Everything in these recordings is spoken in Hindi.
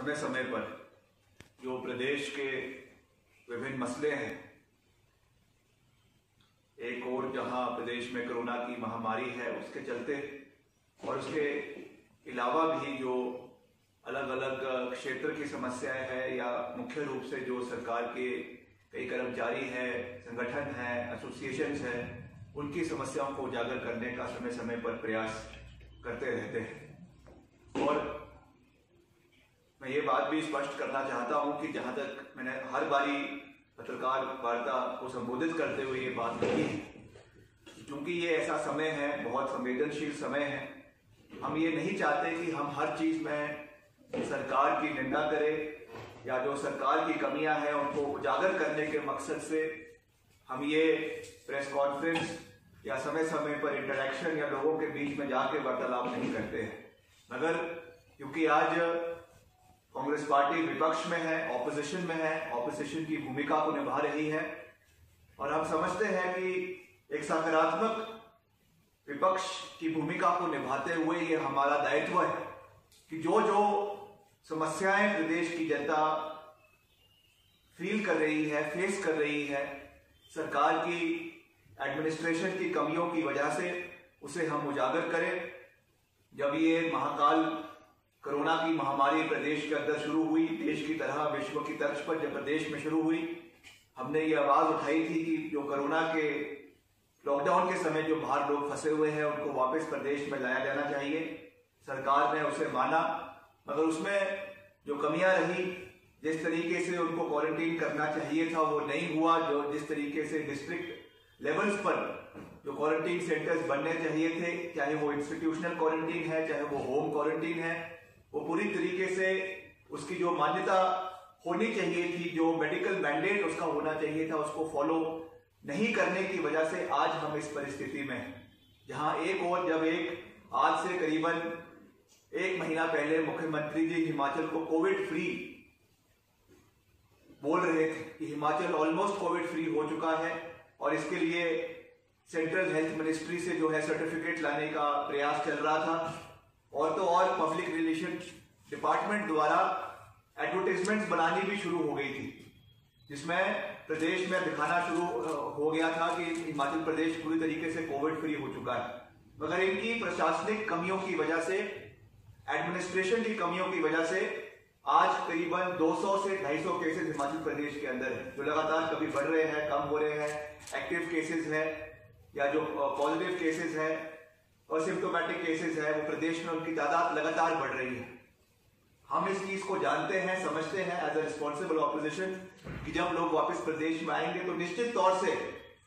समय समय पर जो प्रदेश के विभिन्न मसले हैं, एक और जहां प्रदेश में कोरोना की महामारी है उसके चलते और उसके अलावा भी जो अलग अलग क्षेत्र की समस्याएं हैं या मुख्य रूप से जो सरकार के कई कर्मचारी हैं, संगठन हैं, एसोसिएशंस हैं, उनकी समस्याओं को उजागर करने का समय समय पर प्रयास करते रहते हैं। और मैं ये बात भी स्पष्ट करना चाहता हूं कि जहां तक मैंने हर बारी पत्रकार वार्ता को संबोधित करते हुए ये बात कही है, क्योंकि ये ऐसा समय है, बहुत संवेदनशील समय है। हम ये नहीं चाहते कि हम हर चीज में सरकार की निंदा करें या जो सरकार की कमियां हैं उनको उजागर करने के मकसद से हम ये प्रेस कॉन्फ्रेंस या समय समय पर इंटरेक्शन या लोगों के बीच में जाके वार्तालाप नहीं करते हैं। मगर क्योंकि आज कांग्रेस पार्टी विपक्ष में है, ऑपोजिशन में है, ऑपोजिशन की भूमिका को निभा रही है और हम समझते हैं कि एक सकारात्मक विपक्ष की भूमिका को निभाते हुए ये हमारा दायित्व है कि जो जो समस्याएं प्रदेश की जनता फील कर रही है, फेस कर रही है, सरकार की एडमिनिस्ट्रेशन की कमियों की वजह से उसे हम उजागर करें। जब ये महाकाल कोरोना की महामारी प्रदेश के अंदर शुरू हुई, देश की तरह विश्व की तर्ज पर जब प्रदेश में शुरू हुई, हमने ये आवाज उठाई थी कि जो कोरोना के लॉकडाउन के समय जो बाहर लोग फंसे हुए हैं उनको वापस प्रदेश में लाया जाना चाहिए। सरकार ने उसे माना, मगर उसमें जो कमियां रही, जिस तरीके से उनको क्वारंटीन करना चाहिए था वो नहीं हुआ। जो जिस तरीके से डिस्ट्रिक्ट लेवल्स पर जो क्वारंटीन सेंटर्स बनने चाहिए थे, चाहे वो इंस्टीट्यूशनल क्वारंटीन है, चाहे वो होम क्वारंटीन है, वो पूरी तरीके से उसकी जो मान्यता होनी चाहिए थी, जो मेडिकल मैंडेट उसका होना चाहिए था, उसको फॉलो नहीं करने की वजह से आज हम इस परिस्थिति में हैं, जहां एक और जब आज से करीबन 1 महीना पहले मुख्यमंत्री जी हिमाचल को कोविड फ्री बोल रहे थे कि हिमाचल ऑलमोस्ट कोविड फ्री हो चुका है और इसके लिए सेंट्रल हेल्थ मिनिस्ट्री से जो है सर्टिफिकेट लाने का प्रयास चल रहा था। और तो और पब्लिक रिलेशन डिपार्टमेंट द्वारा एडवर्टाइजमेंट्स बनानी भी शुरू हो गई थी, जिसमें प्रदेश में दिखाना शुरू हो गया था कि हिमाचल प्रदेश पूरी तरीके से कोविड फ्री हो चुका है। मगर इनकी प्रशासनिक कमियों की वजह से, एडमिनिस्ट्रेशन की कमियों की वजह से आज करीबन 200 से 250 केसेस हिमाचल प्रदेश के अंदर है, जो लगातार कभी बढ़ रहे हैं, कम हो रहे हैं। एक्टिव केसेस है या जो पॉजिटिव केसेस है और सिम्टोमेटिक केसेस है, वो प्रदेश में उनकी तादाद लगातार बढ़ रही है। हम इस चीज को जानते हैं, समझते हैं एज ए रिस्पॉन्सिबल ऑपोजिशन कि जब लोग वापस प्रदेश में आएंगे तो निश्चित तौर से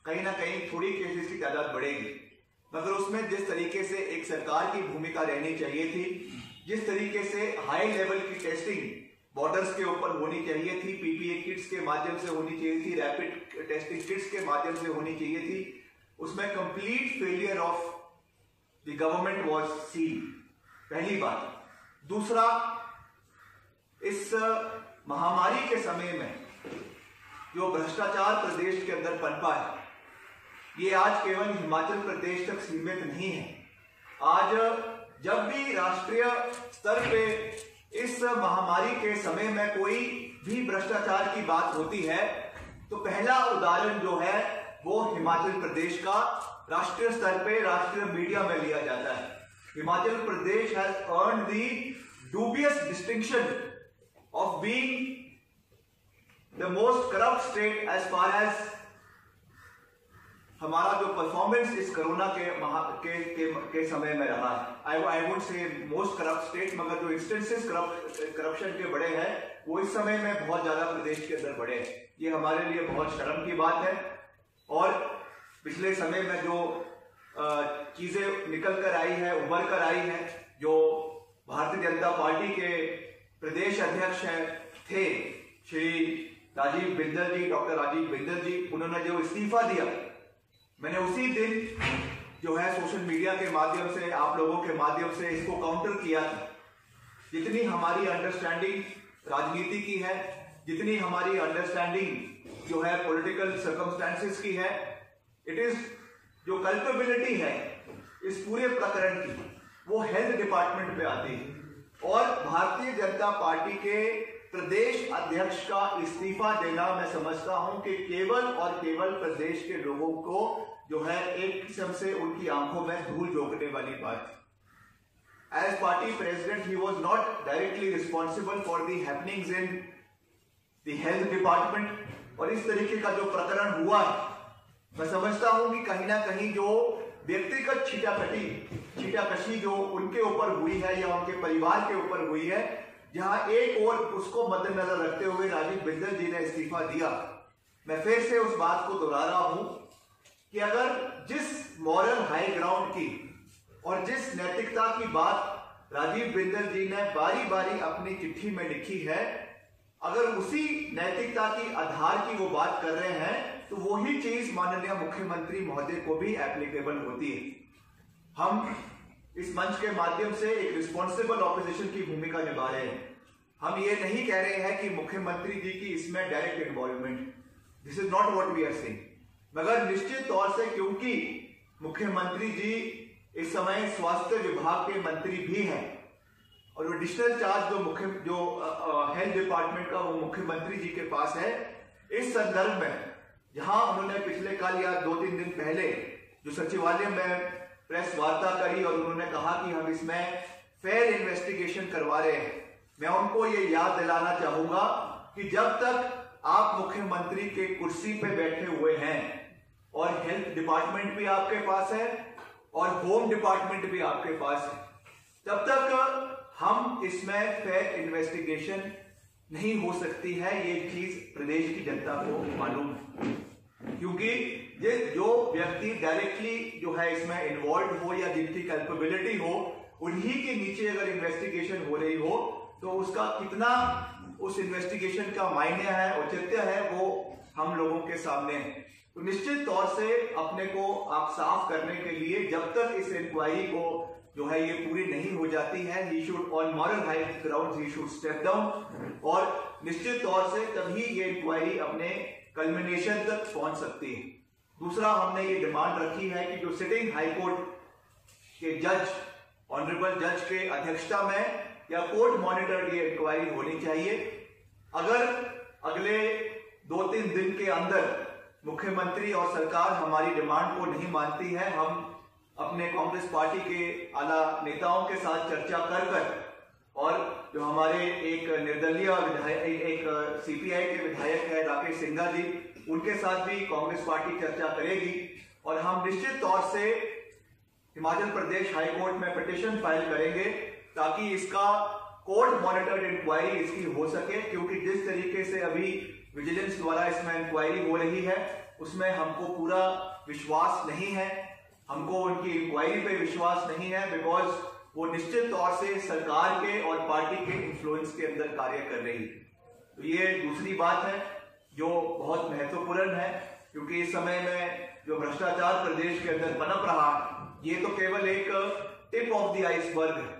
कहीं ना कहीं थोड़ी केसेस की तादाद बढ़ेगी। मगर उसमें जिस तरीके से एक सरकार की भूमिका रहनी चाहिए थी, जिस तरीके से हाई लेवल की टेस्टिंग बॉर्डर्स के ऊपर होनी चाहिए थी, पीपीई किट्स के माध्यम से होनी चाहिए थी, रैपिड टेस्टिंग किट्स के माध्यम से होनी चाहिए थी, उसमें complete failure of the government was scene. पहली बात। दूसरा, इस महामारी के समय में जो भ्रष्टाचार प्रदेश के अंदर पनपा है, ये आज केवल हिमाचल प्रदेश तक सीमित नहीं है। आज जब भी राष्ट्रीय स्तर पे इस महामारी के समय में कोई भी भ्रष्टाचार की बात होती है तो पहला उदाहरण जो है वो हिमाचल प्रदेश का राष्ट्रीय स्तर पे राष्ट्रीय मीडिया में लिया जाता है। Himachal Pradesh has earned the dubious distinction of being the most corrupt state as far as हमारा जो परफॉर्मेंस इस कोरोना के समय में रहा है। I would say most corrupt state, मगर जो इंस्टेंसेस करप्शन के बड़े हैं वो इस समय में बहुत ज्यादा प्रदेश के अंदर बढ़े हैं। ये हमारे लिए बहुत शर्म की बात है। और पिछले समय में जो चीजें निकल कर आई है, उभर कर आई है, जो भारतीय जनता पार्टी के प्रदेश अध्यक्ष थे श्री राजीव बिंदल जी, डॉक्टर राजीव बिंदल जी, उन्होंने जो इस्तीफा दिया, मैंने उसी दिन जो है सोशल मीडिया के माध्यम से, आप लोगों के माध्यम से इसको काउंटर किया था। जितनी हमारी अंडरस्टैंडिंग राजनीति की है, जितनी हमारी अंडरस्टैंडिंग जो है पॉलिटिकल सर्कमस्टेंसेस की है, इट इज जो कल्पेबिलिटी है इस पूरे प्रकरण की वो हेल्थ डिपार्टमेंट पे आती है। और भारतीय जनता जनता पार्टी के प्रदेश अध्यक्ष का इस्तीफा देना मैं समझता हूं कि केवल और केवल प्रदेश के लोगों को जो है एक किस्म से उनकी आंखों में धूल झोंकने वाली बात। As party president he was not directly responsible for the happenings in the health department. और इस तरीके का जो प्रकरण हुआ, मैं समझता हूं कि कहीं ना कहीं जो व्यक्तिगत छीटाकशी जो उनके ऊपर हुई है या उनके परिवार के ऊपर हुई है, जहां एक और उसको मद्देनजर रखते हुए राजीव बिंदल जी ने इस्तीफा दिया। मैं फिर से उस बात को दोहरा रहा हूं कि अगर जिस मॉरल हाई ग्राउंड की और जिस नैतिकता की बात राजीव बिंदल जी ने बारी बारी अपनी चिट्ठी में लिखी है, अगर उसी नैतिकता की आधार की वो बात कर रहे हैं तो वही चीज माननीय मुख्यमंत्री महोदय को भी एप्लीकेबल होती है। हम इस मंच के माध्यम से एक रिस्पॉन्सिबल ऑपोजिशन की भूमिका निभा रहे हैं। हम ये नहीं कह रहे हैं कि मुख्यमंत्री जी की इसमें direct involvement, this is not what we are saying, मगर निश्चित तौर से क्योंकि मुख्यमंत्री जी इस समय स्वास्थ्य विभाग के मंत्री भी हैं और एडिशनल चार्ज जो हेल्थ डिपार्टमेंट का वो मुख्यमंत्री जी के पास है, इस संदर्भ में जहां उन्होंने पिछले कल या 2-3 दिन पहले जो सचिवालय में प्रेस वार्ता करी और उन्होंने कहा कि हम इसमें फेयर इन्वेस्टिगेशन करवा रहे हैं, मैं उनको ये याद दिलाना चाहूंगा कि जब तक आप मुख्यमंत्री के कुर्सी पे बैठे हुए हैं और हेल्थ डिपार्टमेंट भी आपके पास है और होम डिपार्टमेंट भी आपके पास है, तब तक हम इसमें फेयर इन्वेस्टिगेशन नहीं हो सकती है। ये चीज प्रदेश की जनता को मालूम है, क्योंकि ये जो व्यक्ति डायरेक्टली जो है इसमें इन्वॉल्व हो या जिनकी कैपेबिलिटी हो, उन्हीं के नीचे अगर इन्वेस्टिगेशन हो रही हो तो उसका कितना उस इन्वेस्टिगेशन का मायने है, औचित्य है, वो हम लोगों के सामने है। तो निश्चित तौर से अपने को आप साफ करने के लिए जब तक इस इंक्वायरी को जो है ये पूरी नहीं हो जाती है, he should on moral high grounds he should step down, और निश्चित तौर से तभी ये इंक्वायरी अपने कल्मिनेशन तक पहुंच सकती है। दूसरा, हमने ये डिमांड रखी है कि जो सिटिंग हाई कोर्ट के जज, ऑनरेबल जज के अध्यक्षता में या कोर्ट मॉनिटर्ड ये इंक्वायरी होनी चाहिए। अगर अगले 2-3 दिन के अंदर मुख्यमंत्री और सरकार हमारी डिमांड को नहीं मानती है, हम अपने कांग्रेस पार्टी के आला नेताओं के साथ चर्चा कर और जो हमारे एक निर्दलीय विधायक, एक सीपीआई के विधायक है राकेश सिंघा जी, उनके साथ भी कांग्रेस पार्टी चर्चा करेगी और हम निश्चित तौर से हिमाचल प्रदेश हाई कोर्ट में पिटीशन फाइल करेंगे ताकि इसका कोर्ट मॉनिटर्ड इंक्वायरी इसकी हो सके, क्योंकि जिस तरीके से अभी विजिलेंस द्वारा इसमें इंक्वायरी हो रही है उसमें हमको पूरा विश्वास नहीं है, हमको उनकी इंक्वायरी पे विश्वास नहीं है, बिकॉज वो निश्चित तौर से सरकार के और पार्टी के इन्फ्लुएंस के अंदर कार्य कर रही है। तो ये दूसरी बात है जो बहुत महत्वपूर्ण है, क्योंकि इस समय में जो भ्रष्टाचार प्रदेश के अंदर पनप रहा है, ये तो केवल एक टिप ऑफ द आइसबर्ग है।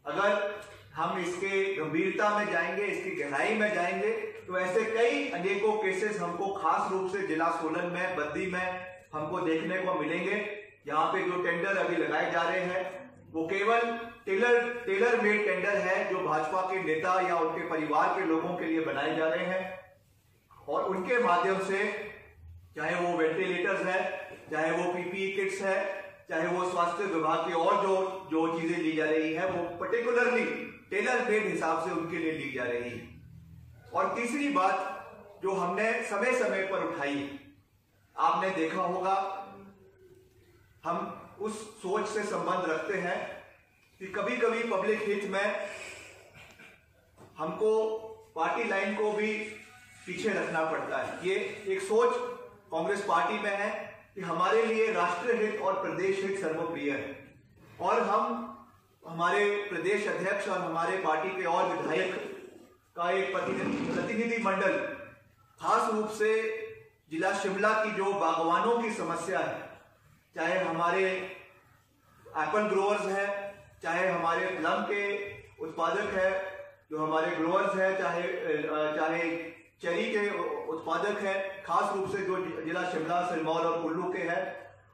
अगर हम इसके गंभीरता में जाएंगे, इसकी गहराई में जाएंगे, तो ऐसे कई अनेकों केसेस हमको खास रूप से जिला सोलन में, बद्दी में हमको देखने को मिलेंगे। यहाँ पे जो टेंडर अभी लगाए जा रहे हैं वो केवल टेलर मेड टेंडर है जो भाजपा के नेता या उनके परिवार के लोगों के लिए बनाए जा रहे हैं और उनके माध्यम से, चाहे वो वेंटिलेटर्स है, चाहे वो पीपीई किट्स है, चाहे वो स्वास्थ्य विभाग की और जो चीजें ली जा रही है, वो पर्टिकुलरली टेलर मेड हिसाब से उनके लिए ली जा रही है। और तीसरी बात जो हमने समय समय पर उठाई, आपने देखा होगा, हम उस सोच से संबंध रखते हैं कि कभी कभी पब्लिक हित में हमको पार्टी लाइन को भी पीछे रखना पड़ता है। ये एक सोच कांग्रेस पार्टी में है कि हमारे लिए राष्ट्रीय हित और प्रदेश हित सर्वप्रिय है और हम हमारे प्रदेश अध्यक्ष और हमारे पार्टी के और विधायक का एक प्रतिनिधि मंडल खास रूप से जिला शिमला की जो बागवानों की समस्या है, चाहे हमारे एप्पल ग्रोअर्स है, चाहे हमारे प्लम के उत्पादक है जो हमारे ग्रोअर्स है, चाहे चेरी के उत्पादक है, खास रूप से जो जिला शिमला, सिरमौर और कुल्लू के हैं,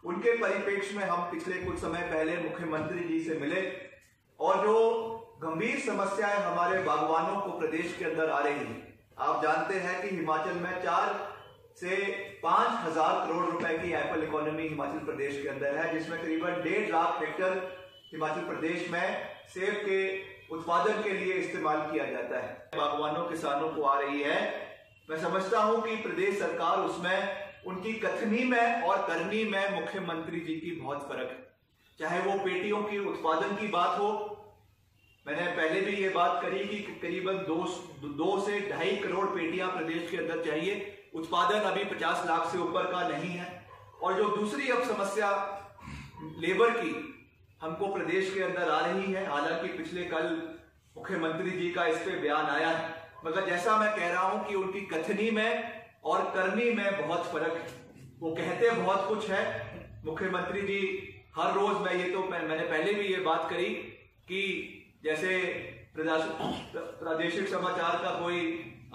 उनके परिप्रेक्ष्य में हम पिछले कुछ समय पहले मुख्यमंत्री जी से मिले और जो गंभीर समस्याएं हमारे बागवानों को प्रदेश के अंदर आ रही है। आप जानते हैं कि हिमाचल में 4 से 5,000 करोड़ रुपए की एप्पल इकोनॉमी हिमाचल प्रदेश के अंदर है, जिसमें करीबन 1.5 लाख हेक्टर हिमाचल प्रदेश में सेब के उत्पादन के लिए इस्तेमाल किया जाता है। बागवानों किसानों को आ रही है। मैं समझता हूं कि प्रदेश सरकार उसमें उनकी कथनी में और करनी में मुख्यमंत्री जी की बहुत फर्क है। चाहे वो पेटियों की उत्पादन की बात हो, मैंने पहले भी ये बात करी कि करीबन 2 से 2.5 करोड़ पेटियां प्रदेश के अंदर चाहिए। उत्पादन अभी 50 लाख से ऊपर का नहीं है। और जो दूसरी अब समस्या लेबर की हमको प्रदेश के अंदर आ रही है, हालांकि पिछले कल मुख्यमंत्री जी का इस पे बयान आया है, मगर जैसा मैं कह रहा हूं कि उनकी कथनी में और करनी में बहुत फर्क है। वो कहते बहुत कुछ है मुख्यमंत्री जी हर रोज। मैंने पहले भी ये बात करी कि जैसे प्रादेशिक समाचार का कोई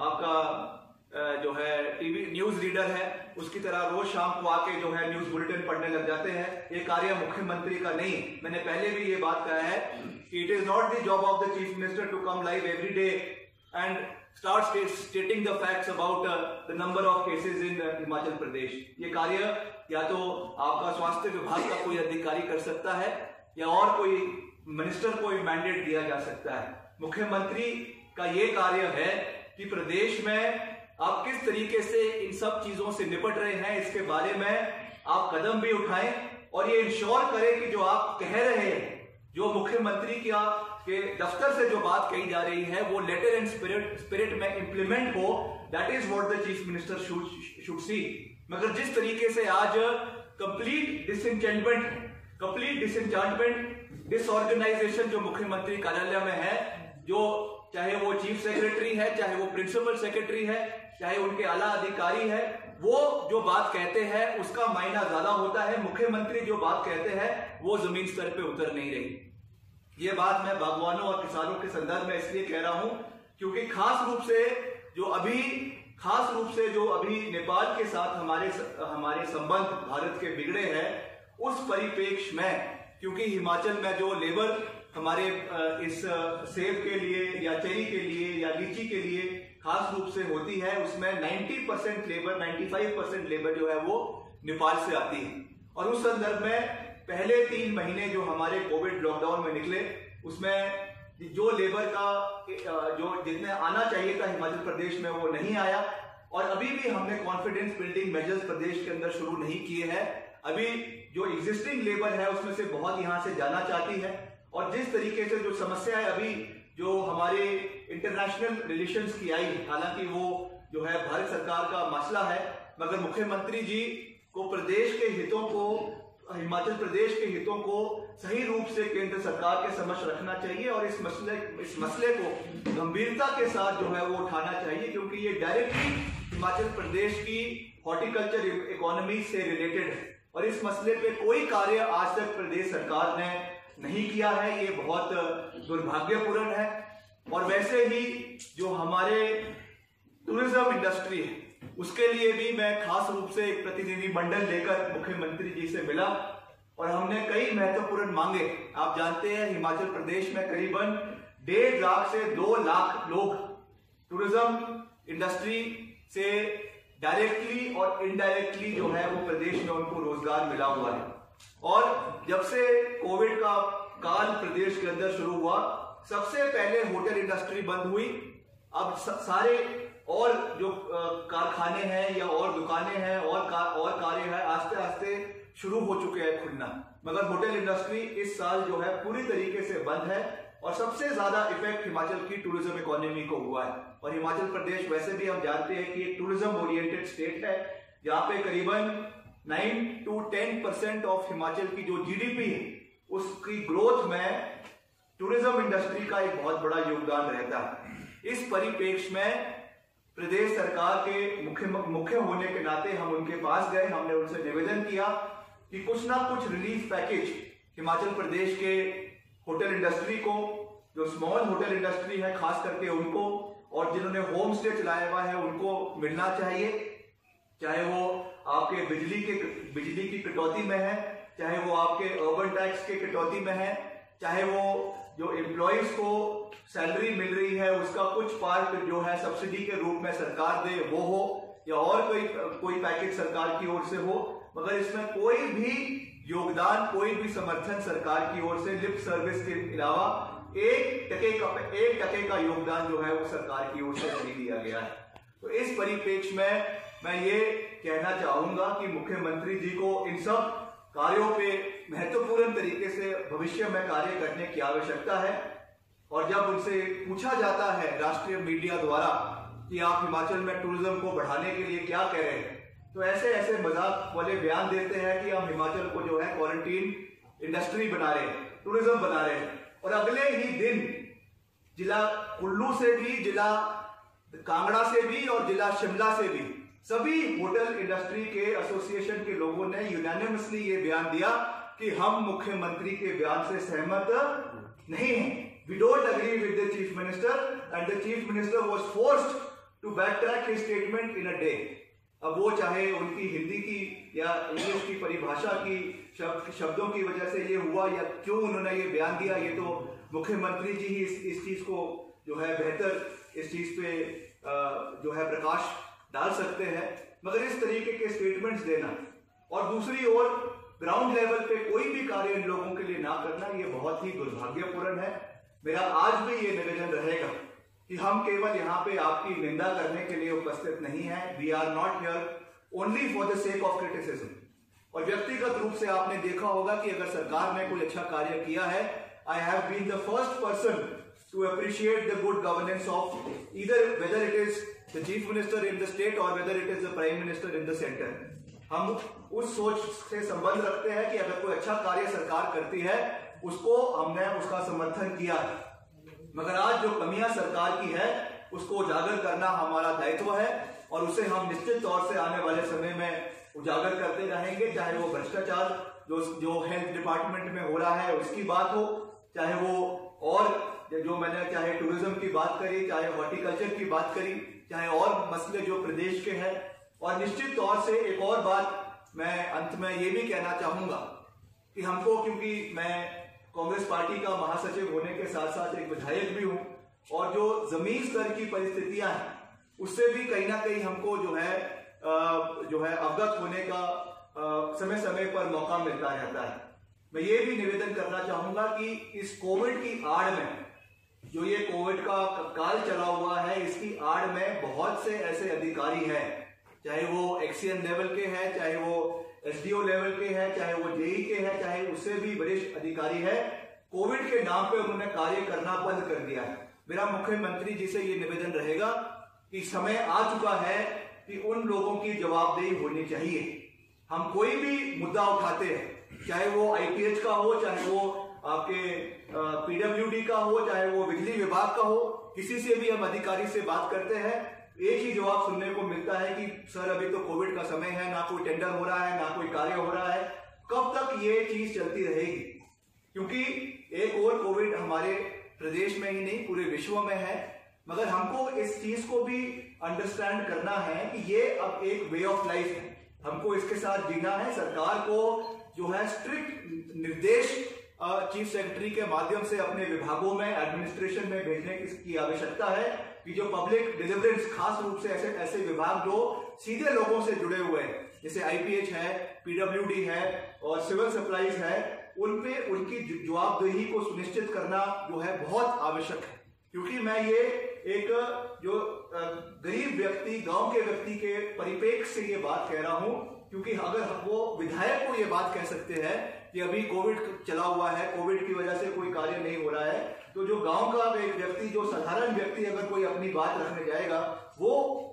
आपका जो है टीवी न्यूज रीडर है, उसकी तरह रोज शाम को आके जो है न्यूज बुलेटिन पढ़ने लग जाते हैं। ये कार्य मुख्यमंत्री का नहीं। मैंने पहले भी ये बात कहा है कि it is not the job of the chief minister to come live every day and start stating the facts about the number of cases in Himachal Pradesh. ये कार्य या तो आपका स्वास्थ्य विभाग का कोई अधिकारी कर सकता है या और कोई मिनिस्टर को मैंडेट दिया जा सकता है। मुख्यमंत्री का ये कार्य है कि प्रदेश में आप किस तरीके से इन सब चीजों से निपट रहे हैं, इसके बारे में आप कदम भी उठाएं और ये इंश्योर करें कि जो आप कह रहे हैं, जो मुख्यमंत्री के दफ्तर से जो बात कही जा रही है, वो लेटर एंड स्पिरिट में इंप्लीमेंट हो। That is what the chief minister should see. मगर जिस तरीके से आज कंप्लीट डिसइंचार्टमेंट, डिसऑर्गेनाइजेशन जो मुख्यमंत्री कार्यालय में है, जो चाहे वो चीफ सेक्रेटरी है, चाहे वो प्रिंसिपल सेक्रेटरी है, चाहे उनके आला अधिकारी है, वो जो बात कहते हैं उसका मायना ज्यादा होता है। मुख्यमंत्री जो बात कहते हैं वो जमीन स्तर पे उतर नहीं रही। ये बात मैं बागवानों और किसानों के संदर्भ में इसलिए कह रहा हूं क्योंकि खास रूप से जो अभी नेपाल के साथ हमारे संबंध भारत के बिगड़े हैं, उस परिप्रेक्ष्य में, क्योंकि हिमाचल में जो लेबर हमारे इस सेब के लिए या चेरी के लिए या लीची के लिए खास रूप से होती है, उसमें 90% लेबर, 95% लेबर जो है वो नेपाल से आती है। और उस संदर्भ में पहले 3 महीने जो हमारे कोविड लॉकडाउन में निकले, उसमें जो लेबर का जो जितने आना चाहिए था हिमाचल प्रदेश में वो नहीं आया। और अभी भी हमने कॉन्फिडेंस बिल्डिंग मेजर्स प्रदेश के अंदर शुरू नहीं किए हैं। अभी जो एग्जिस्टिंग लेबर है उसमें से बहुत यहां से जाना चाहती है। और जिस तरीके से जो समस्या है अभी जो हमारे इंटरनेशनल रिलेशंस की आई, हालांकि वो जो है भारत सरकार का मसला है, मगर मुख्यमंत्री जी को प्रदेश के हितों को, हिमाचल प्रदेश के हितों को सही रूप से केंद्र सरकार के समक्ष रखना चाहिए और इस मसले को गंभीरता के साथ जो है वो उठाना चाहिए, क्योंकि ये डायरेक्टली हिमाचल प्रदेश की हॉर्टिकल्चर इकोनॉमी से रिलेटेड है। और इस मसले पे कोई कार्य आज तक प्रदेश सरकार ने नहीं किया है। ये बहुत दुर्भाग्यपूर्ण है। और वैसे ही जो हमारे टूरिज्म इंडस्ट्री है, उसके लिए भी मैं खास रूप से एक प्रतिनिधि मंडल लेकर मुख्यमंत्री जी से मिला और हमने कई महत्वपूर्ण मांगे। आप जानते हैं हिमाचल प्रदेश में करीबन 1.5 लाख से 2 लाख लोग टूरिज्म इंडस्ट्री से डायरेक्टली और इनडायरेक्टली जो है वो प्रदेश में उनको रोजगार मिला हुआ है। और जब से कोविड का काल प्रदेश के अंदर शुरू हुआ, सबसे पहले होटल इंडस्ट्री बंद हुई। अब सारे और जो कारखाने हैं या और दुकानें हैं और कार्य है आस्ते आस्ते शुरू हो चुके हैं खुलना, मगर होटल इंडस्ट्री इस साल जो है पूरी तरीके से बंद है। और सबसे ज्यादा इफेक्ट हिमाचल की टूरिज्म इकोनॉमी को हुआ है। और हिमाचल प्रदेश वैसे भी हम जानते हैं कि एक टूरिज्म ओरिएंटेड स्टेट है, जहां पे करीबन 9 to 10% ऑफ हिमाचल की जो जीडीपी है उसकी ग्रोथ में टूरिज्म इंडस्ट्री का एक बहुत बड़ा योगदान रहता है। इस परिप्रेक्ष्य में प्रदेश सरकार के मुख्य होने के नाते हम उनके पास गए, हमने उनसे निवेदन किया कि कुछ ना कुछ रिलीफ पैकेज हिमाचल प्रदेश के होटल इंडस्ट्री को, जो स्मॉल होटल इंडस्ट्री है खास करके उनको, और जिन्होंने होम स्टे चलाया हुआ है उनको मिलना चाहिए। चाहे वो आपके बिजली की कटौती में है, चाहे वो आपके अर्बन टैक्स के कटौती में है, चाहे वो जो एम्प्लॉइज को सैलरी मिल रही है उसका कुछ पार्ट जो है सब्सिडी के रूप में सरकार दे वो हो, या और कोई पैकेज सरकार की ओर से हो, मगर इसमें कोई भी योगदान, कोई भी समर्थन सरकार की ओर से लिप सर्विस के अलावा 1% का योगदान जो है वो सरकार की ओर से नहीं दिया गया है। तो इस परिप्रेक्ष्य में मैं ये कहना चाहूंगा कि मुख्यमंत्री जी को इन सब कार्यों पे महत्वपूर्ण तरीके से भविष्य में कार्य करने की आवश्यकता है। और जब उनसे पूछा जाता है राष्ट्रीय मीडिया द्वारा कि आप हिमाचल में टूरिज्म को बढ़ाने के लिए क्या कह रहे हैं, तो ऐसे मजाक वाले बयान देते हैं कि हम हिमाचल को जो है क्वारंटीन इंडस्ट्री बना रहे हैं, टूरिज्म बना रहे हैं, और अगले ही दिन जिला कुल्लू से भी, जिला कांगड़ा से भी और जिला शिमला से भी सभी होटल इंडस्ट्री के एसोसिएशन के लोगों ने यूनानिमसली ये बयान दिया कि हम मुख्यमंत्री के बयान से सहमत नहीं हैं। We don't agree with the chief minister and the chief minister was forced to backtrack his statement in a day. अब वो चाहे उनकी हिंदी की या इंग्लिश की परिभाषा की शब्दों की वजह से ये हुआ या क्यों उन्होंने ये बयान दिया, ये तो मुख्यमंत्री जी ही इस चीज को जो है बेहतर इस चीज पे जो है प्रकाश डाल सकते हैं। मगर इस तरीके के स्टेटमेंट्स देना और दूसरी ओर ग्राउंड लेवल पे कोई भी कार्य इन लोगों के लिए ना करना, ये बहुत ही दुर्भाग्यपूर्ण है। मेरा आज भी ये निवेदन रहेगा कि हम केवल यहाँ पे आपकी निंदा करने के लिए उपस्थित नहीं है। We are not here only for the sake of criticism. और व्यक्तिगत रूप से आपने देखा होगा कि अगर सरकार ने कोई अच्छा कार्य किया है, I have been the first person to appreciate the good governance of either whether it is the chief minister in the state और whether it is the prime minister in the centre. हम उस सोच से संबंध रखते हैं कि अगर कोई अच्छा कार्य सरकार करती है उसको हमने उसका समर्थन किया, मगर आज जो कमियां सरकार की है उसको उजागर करना हमारा दायित्व है और उसे हम निश्चित तौर से आने वाले समय में उजागर करते रहेंगे। चाहे वो भ्रष्टाचार जो हेल्थ डिपार्टमेंट में हो रहा है उसकी बात हो, चाहे वो और जो मैंने चाहे टूरिज्म की बात करी, चाहे हॉर्टिकल्चर की बात करी, चाहे और मसले जो प्रदेश के हैं। और निश्चित तौर से एक और बात मैं अंत में ये भी कहना चाहूंगा कि हमको, क्योंकि मैं कांग्रेस पार्टी का महासचिव होने के साथ साथ एक विधायक भी हूं और जो जमीन स्तर की परिस्थितियां हैं उससे भी कहीं ना कहीं हमको जो है अवगत होने का समय समय पर मौका मिलता रहता है। मैं ये भी निवेदन करना चाहूंगा कि इस कोविड की आड़ में, जो ये कोविड का काल चला हुआ है, इसकी आड़ में बहुत से ऐसे अधिकारी हैं, चाहे वो एक्सीएन लेवल के हैं, चाहे वो एसडीओ लेवल के हैं, चाहे वो जेई के हैं, चाहे उससे भी वरिष्ठ अधिकारी है, कोविड के नाम पे उन्होंने कार्य करना बंद कर दिया है। मेरा मुख्यमंत्री जी से ये निवेदन रहेगा कि समय आ चुका है कि उन लोगों की जवाबदेही होनी चाहिए। हम कोई भी मुद्दा उठाते हैं, चाहे वो आईपीएच का हो, चाहे वो आपके पीडब्ल्यूडी का हो, चाहे वो बिजली विभाग का हो, किसी से भी हम अधिकारी से बात करते हैं, एक ही जवाब सुनने को मिलता है कि सर अभी तो कोविड का समय है, ना कोई टेंडर हो रहा है, ना कोई कार्य हो रहा है। कब तक ये चीज चलती रहेगी? क्योंकि एक और कोविड हमारे प्रदेश में ही नहीं पूरे विश्व में है, मगर हमको इस चीज को भी अंडरस्टैंड करना है कि ये अब एक वे ऑफ लाइफ है, हमको इसके साथ जीना है। सरकार को जो है स्ट्रिक्ट निर्देश चीफ सेक्रेटरी के माध्यम से अपने विभागों में, एडमिनिस्ट्रेशन में भेजने की आवश्यकता है कि जो पब्लिक डिलीवरेंस, खास रूप से ऐसे विभाग जो सीधे लोगों से जुड़े हुए हैं, जैसे आईपीएच है, पीडब्ल्यूडी है और सिविल सप्लाईज है, उन पे उनकी जवाबदेही को सुनिश्चित करना जो है बहुत आवश्यक है। क्योंकि मैं ये एक जो गरीब व्यक्ति, गांव के व्यक्ति के परिप्रेक्ष्य से ये बात कह रहा हूं, क्योंकि अगर वो विधायक को ये बात कह सकते हैं कि अभी कोविड चला हुआ है, कोविड की वजह से कोई कार्य नहीं हो रहा है, तो जो गांव का एक व्यक्ति, जो साधारण व्यक्ति अगर कोई अपनी बात रखने जाएगा, वो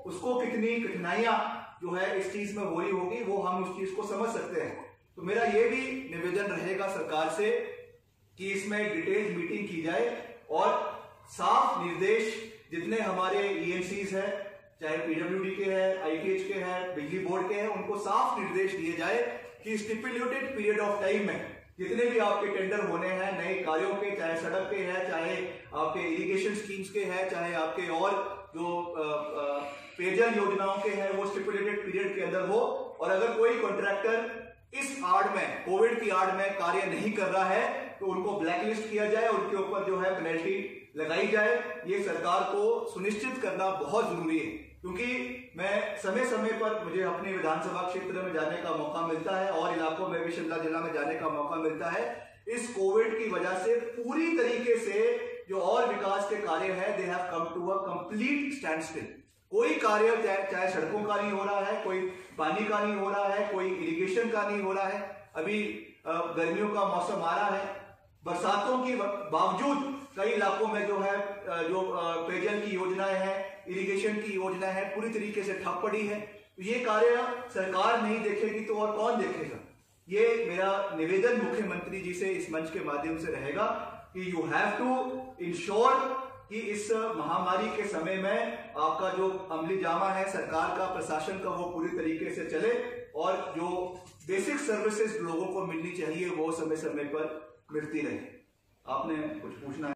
उसको कितनी कठिनाइयां जो है इस चीज में हो रही होगी, वो हम उस चीज को समझ सकते हैं। तो मेरा ये भी निवेदन रहेगा सरकार से कि इसमें डिटेल मीटिंग की जाए और साफ निर्देश जितने हमारे ईएनसीज है, चाहे पीडब्ल्यूडी के हैं, आईपीएच के हैं, बिजली बोर्ड के हैं, उनको साफ निर्देश दिए जाए कि स्टिपुलेटेड पीरियड ऑफ टाइम में जितने भी आपके टेंडर होने हैं नए कार्यों के, चाहे सड़क के हैं, चाहे आपके इरिगेशन स्कीम्स के हैं, चाहे आपके और जो पेयजल योजनाओं के हैं, वो स्टिपुलेटेड पीरियड के अंदर हो। और अगर कोई कॉन्ट्रैक्टर इस आड़ में, कोविड की आड़ में कार्य नहीं कर रहा है, तो उनको ब्लैकलिस्ट किया जाए, उनके ऊपर जो है पेनल्टी लगाई जाए। ये सरकार को सुनिश्चित करना बहुत जरूरी है, क्योंकि मैं समय समय पर मुझे अपने विधानसभा क्षेत्र में जाने का मौका मिलता है और इलाकों में भी, शिमला जिला में जाने का मौका मिलता है। इस कोविड की वजह से पूरी तरीके से जो और विकास के कार्य है, they have come to a complete standstill. कोई कार्य चाहे सड़कों का नहीं हो रहा है, कोई पानी का नहीं हो रहा है, कोई इरिगेशन का नहीं हो रहा है। अभी गर्मियों का मौसम आ रहा है, बरसातों के बावजूद कई इलाकों में जो है जो पेयजल की योजनाएं हैं, इरिगेशन की योजना है, पूरी तरीके से ठप पड़ी है। तो ये कार्य सरकार नहीं देखेगी तो और कौन देखेगा? ये मेरा निवेदन मुख्यमंत्री जी से इस मंच के माध्यम से रहेगा कि यू हैव टू इंश्योर कि इस महामारी के समय में आपका जो अमली जामा है सरकार का, प्रशासन का, वो पूरी तरीके से चले और जो बेसिक सर्विसेज लोगों को मिलनी चाहिए वो समय समय पर मिलती रहे। आपने कुछ पूछना है?